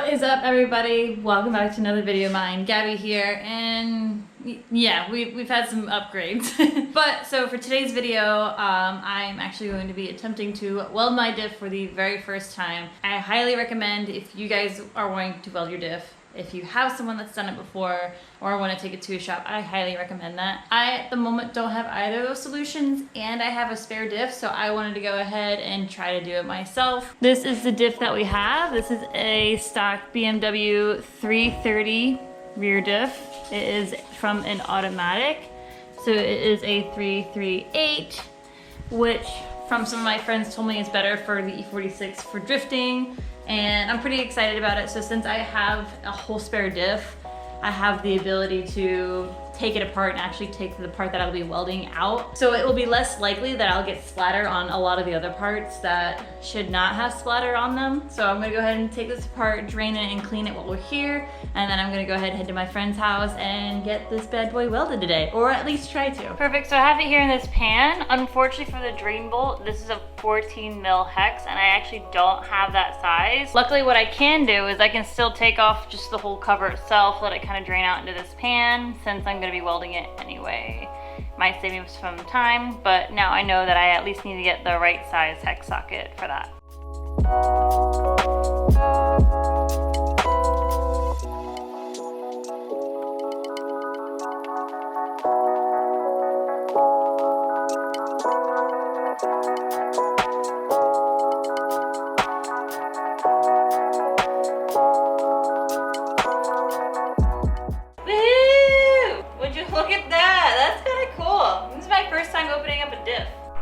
What is up, everybody? Welcome back to another video of mine. Gabby here, and yeah, we've had some upgrades. But so for today's video, I'm actually going to be attempting to weld my diff for the very first time. I highly recommend, if you guys are wanting to weld your diff, if you have someone that's done it before or want to take it to a shop, I highly recommend that. I, at the moment, don't have either of those solutions, and I have a spare diff, so I wanted to go ahead and try to do it myself. This is the diff that we have. This is a stock BMW 330 rear diff. It is from an automatic, so it is a 338, which from some of my friends told me is better for the e46 for drifting. And I'm pretty excited about it. So since I have a whole spare diff, I have the ability to take it apart and actually take the part that I'll be welding out. So it will be less likely that I'll get splatter on a lot of the other parts that should not have splatter on them. So I'm gonna go ahead and take this apart, drain it and clean it while we're here. And then I'm gonna go ahead and head to my friend's house and get this bad boy welded today, or at least try to. Perfect, so I have it here in this pan. Unfortunately for the drain bolt, this is a 14 mil hex and I actually don't have that size. Luckily what I can do is I can still take off just the whole cover itself, let it kind of drain out into this pan, since I'm gonna be welding it anyway. Might save me some time, but now I know that I at least need to get the right size hex socket for that.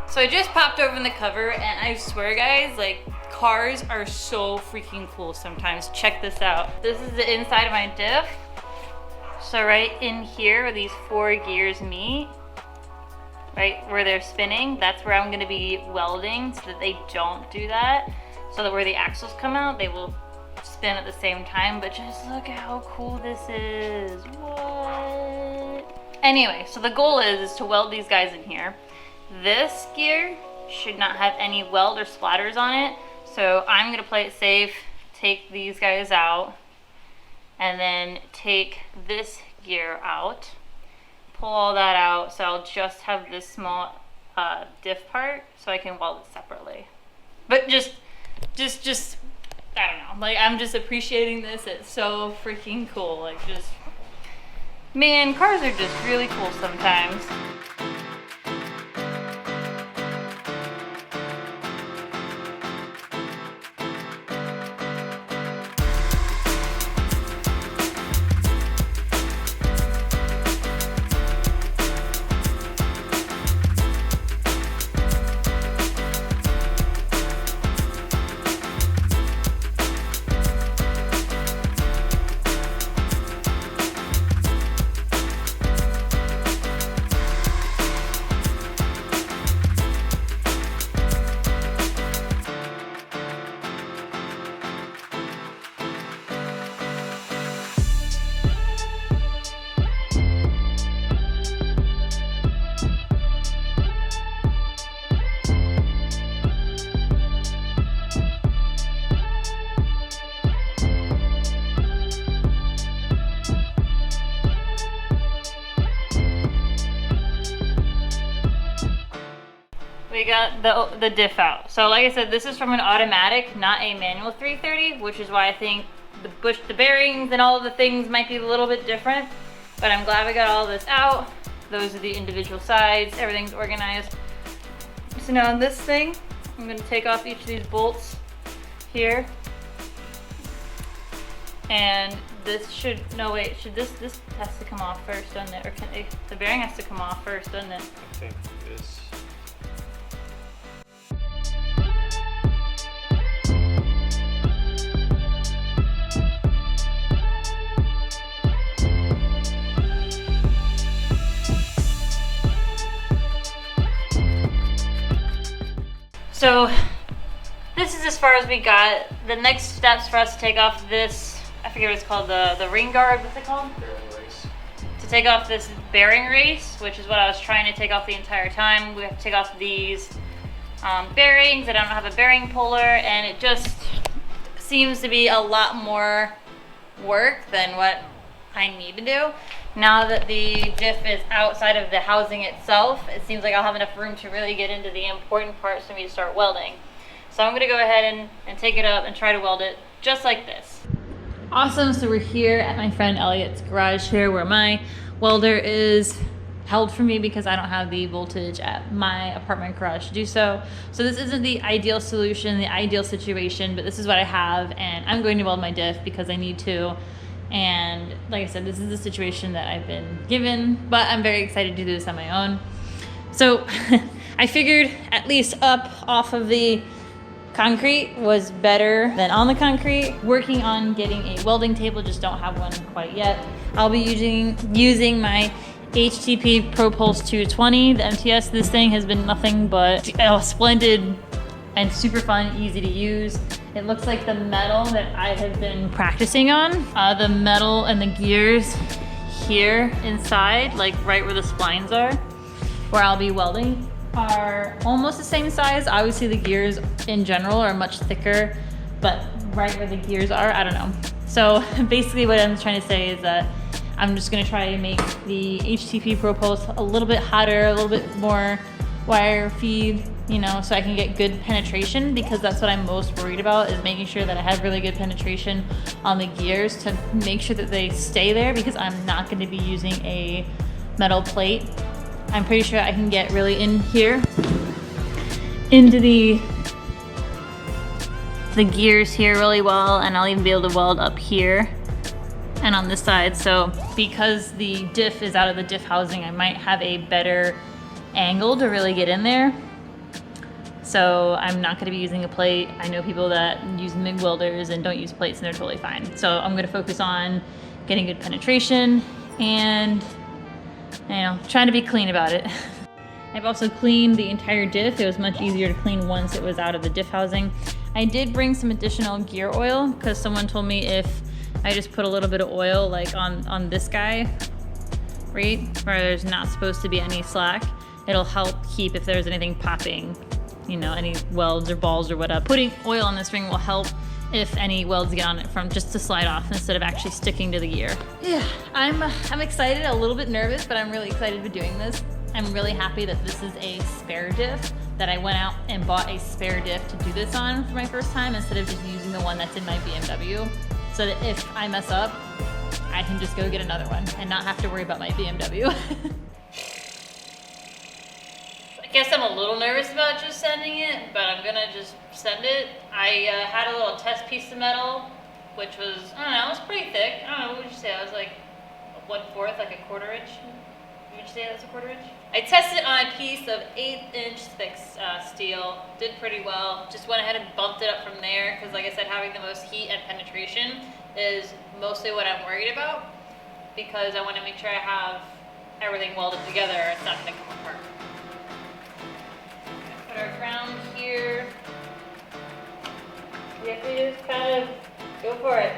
So I just popped open the cover and I swear guys, like, cars are so freaking cool sometimes. Check this out. This is the inside of my diff. So right in here where these 4 gears meet, right where they're spinning, that's where I'm gonna be welding so that they don't do that. So that where the axles come out, they will spin at the same time. But just look at how cool this is. What? Anyway, so the goal is to weld these guys in here. This gear should not have any weld or splatters on it, so I'm gonna play it safe, take these guys out, and then take this gear out, pull all that out, so I'll just have this small diff part so I can weld it separately. But just I don't know, like, I'm just appreciating this. It's so freaking cool. Like, just, man, cars are just really cool sometimes. We got the diff out. So like I said, this is from an automatic, not a manual 330, which is why I think the bearings and all of the things might be a little bit different. But I'm glad we got all this out. Those are the individual sides. Everything's organized. So now on this thing, I'm going to take off each of these bolts here. And this should, no wait, should this has to come off first, doesn't it? Or can it, the bearing has to come off first, doesn't it? I think this. So this is as far as we got. The next steps for us to take off this, I forget what it's called, the ring guard, what's it called? Bearing race. To take off this bearing race, which is what I was trying to take off the entire time. We have to take off these bearings. I don't have a bearing puller, and it just seems to be a lot more work than what I need to do. Now that the diff is outside of the housing itself, it seems like I'll have enough room to really get into the important parts for me to start welding. So I'm gonna go ahead and take it up and try to weld it just like this. Awesome, so we're here at my friend Elliot's garage here where my welder is held for me because I don't have the voltage at my apartment garage to do so. So this isn't the ideal solution, the ideal situation, but this is what I have, and I'm going to weld my diff because I need to. And like I said, this is the situation that I've been given, but I'm very excited to do this on my own. So I figured at least up off of the concrete was better than on the concrete. Working on getting a welding table, just don't have one quite yet. I'll be using my HTP Pro Pulse 220. The MTS, this thing has been nothing but splendid and super fun, easy to use. It looks like the metal that I have been practicing on, the metal and the gears here inside, like right where the splines are, where I'll be welding, are almost the same size. Obviously the gears in general are much thicker, but right where the gears are, I don't know. So basically what I'm trying to say is that I'm just gonna try to make the HTP Pro Pulse a little bit hotter, a little bit more wire feed, you know, so I can get good penetration, because that's what I'm most worried about, is making sure that I have really good penetration on the gears to make sure that they stay there, because I'm not going to be using a metal plate. I'm pretty sure I can get really in here into the gears here really well, and I'll even be able to weld up here and on this side. So because the diff is out of the diff housing, I might have a better angle to really get in there. So I'm not going to be using a plate. I know people that use MIG welders and don't use plates, and they're totally fine. So I'm going to focus on getting good penetration and, you know, trying to be clean about it. I've also cleaned the entire diff. It was much easier to clean once it was out of the diff housing. I did bring some additional gear oil because someone told me if I just put a little bit of oil like on this guy, right, where there's not supposed to be any slack, it'll help keep if there's anything popping, you know, any welds or balls or whatever. Putting oil on this ring will help if any welds get on it from just to slide off instead of actually sticking to the gear. Yeah, I'm excited, a little bit nervous, but I'm really excited to be doing this. I'm really happy that this is a spare diff, that I went out and bought a spare diff to do this on for my first time instead of just using the one that's in my BMW, so that if I mess up, I can just go get another one and not have to worry about my BMW. I guess I'm a little nervous about just sending it, but I'm gonna just send it. I had a little test piece of metal, which was, I don't know, it was pretty thick. I don't know, what would you say? I was like 1/4, like a 1/4 inch. Would you say that's a 1/4 inch? I tested on a piece of 1/8 thick steel. Did pretty well. Just went ahead and bumped it up from there because, like I said, having the most heat and penetration is mostly what I'm worried about, because I want to make sure I have everything welded together. It's not going to come apart. Put our ground here. We have to just kind of go for it.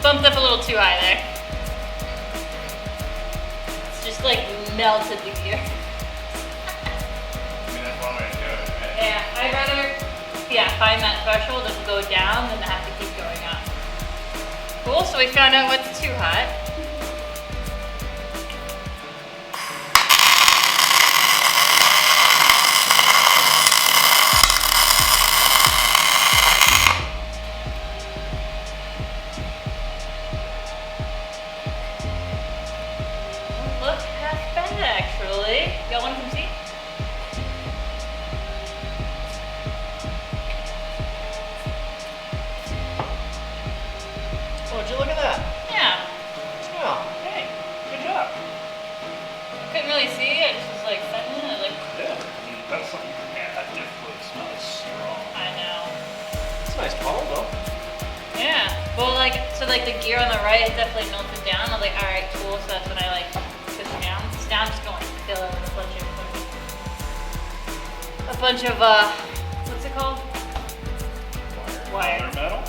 Bumped up a little too high there. It's just like melted the gear. I mean, that's one way to do it, right? Yeah, I'd rather find that threshold and go down than to have to keep going up. Cool, so we found out what's too hot. Y'all want to come see? Oh, would you look at that? Yeah. Oh, hey, good job. Couldn't really see. I just was like sending it. Like, Yeah, that's something. Man, that diff really smells strong. I know. It's a nice bottle though. Yeah. Well, like, so like the gear on the right is definitely melted down. I was like, all right, cool. So that's when I like push it down. So now I'm just going to fill it with a bunch of what's it called? Wire. Metal.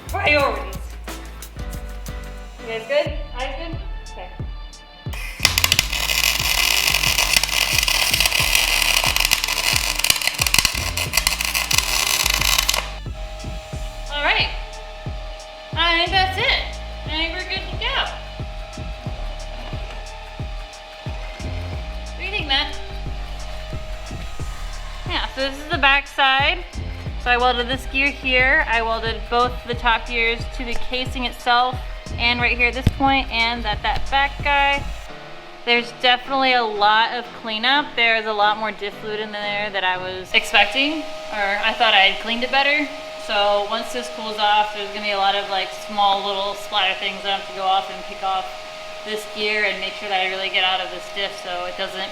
Priorities. You guys good? I good? Okay. Yeah, so this is the back side. So I welded this gear here. I welded both the top gears to the casing itself and right here at this point, and that back guy. There's definitely a lot of cleanup. There's a lot more diff fluid in there that I was expecting, or I thought I had cleaned it better. So once this cools off, there's gonna be a lot of like small little splatter things that I have to go off and pick off this gear and make sure that I really get out of this diff so it doesn't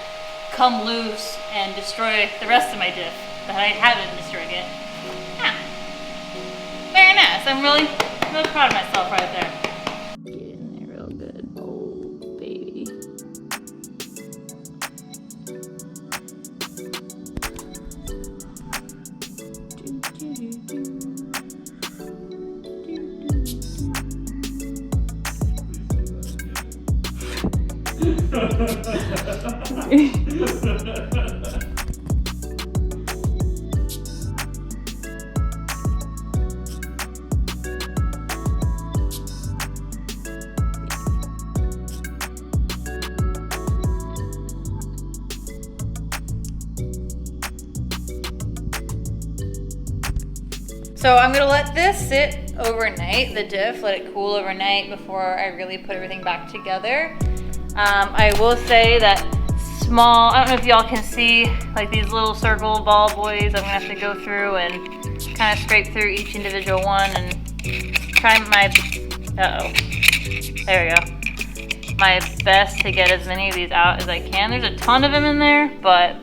come loose and destroy the rest of my diff that I haven't destroyed yet. Yeah. Very nice. I'm really proud of myself right there. Get in there real good. Oh, baby. So I'm gonna let this sit overnight, the diff, let it cool overnight before I really put everything back together. I will say that small, I don't know if y'all can see, like these little circle ball boys, I'm gonna have to go through and kind of scrape through each individual one and try my, there we go. My best to get as many of these out as I can. There's a ton of them in there, but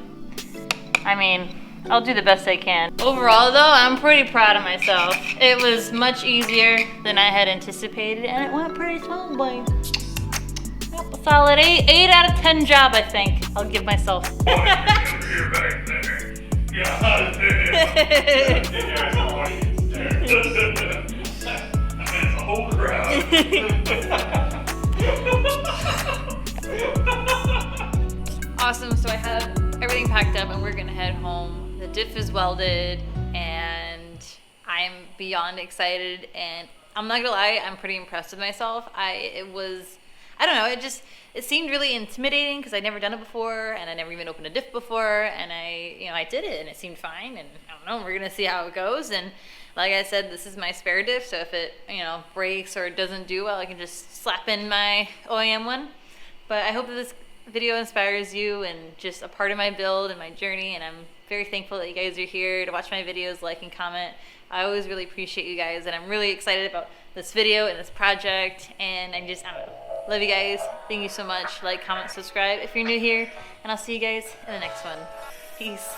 I mean, I'll do the best I can. Overall though, I'm pretty proud of myself. It was much easier than I had anticipated and it went pretty smoothly. Yep, a solid 8 out of 10 job, I think. I'll give myself. You're back there. Yeah, there's an audience there. I mean, it's a whole crowd. Awesome, so I have everything packed up and we're gonna head home. The diff is welded and I'm beyond excited, and I'm not gonna lie, I'm pretty impressed with myself. I don't know, it seemed really intimidating because I'd never done it before and I never even opened a diff before, and I did it and it seemed fine, and I don't know, we're gonna see how it goes. And like I said, this is my spare diff, so if it breaks or doesn't do well, I can just slap in my OEM one. But I hope that this video inspires you and just a part of my build and my journey, and I'm very thankful that you guys are here to watch my videos, like and comment. I always really appreciate you guys, and I'm really excited about this video and this project, and I don't know, love you guys. Thank you so much. Like, comment, subscribe if you're new here, and I'll see you guys in the next one. Peace.